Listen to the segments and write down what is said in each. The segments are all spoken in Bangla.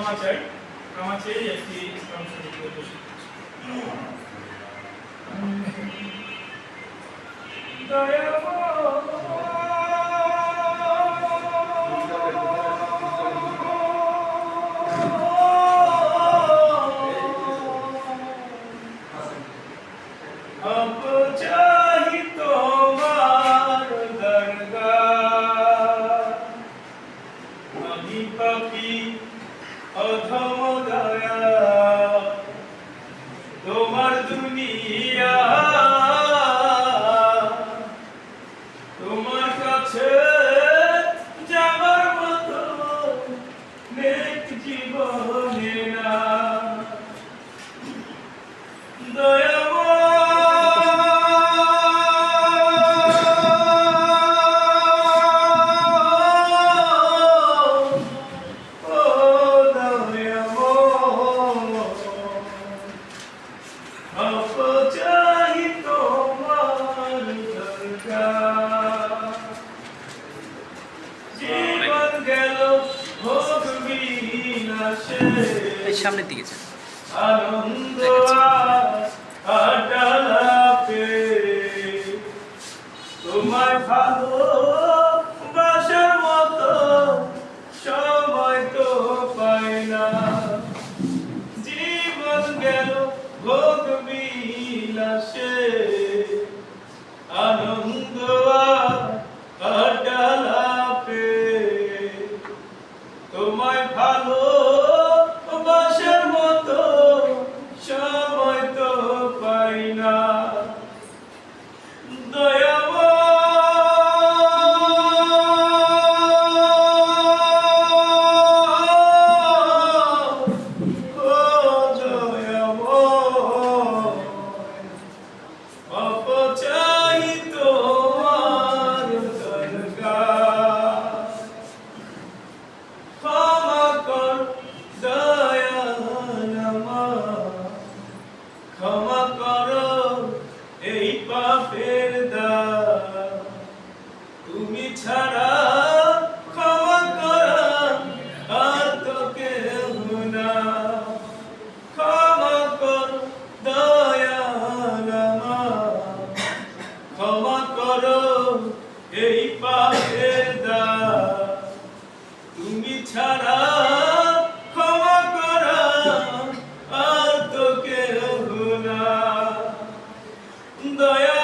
ক্ষমা চেয়ে একটি ইসলাম শরীফ ঘোষিত অধম দয়া তোমার দুনিয়া তোমার কাছে যাবার মতো নেক জীবনে না দয়া সামনের দিকে আনন্দ আটালাপে তোমায় ভালো বাসার মতো সময় তো পাই না জীবন গেল ভোগ বিলাসে আনন্দ আটালাপে তোমায় ভালো বাসার মতো সময় তো পাই না ক্ষমা করো এই পাপের দায় তুমি ছাড়া ক্ষমা করা আর তো কেউ না ক্ষমা করো দয়াল আমার ক্ষমা করো এই পাপের দায় তুমি ছাড়া ক্ষমা করা আর তো কেউ না দয়া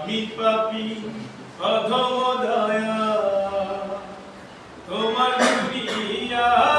আমি পাপী অধম দয়া তোমার দুনিয়া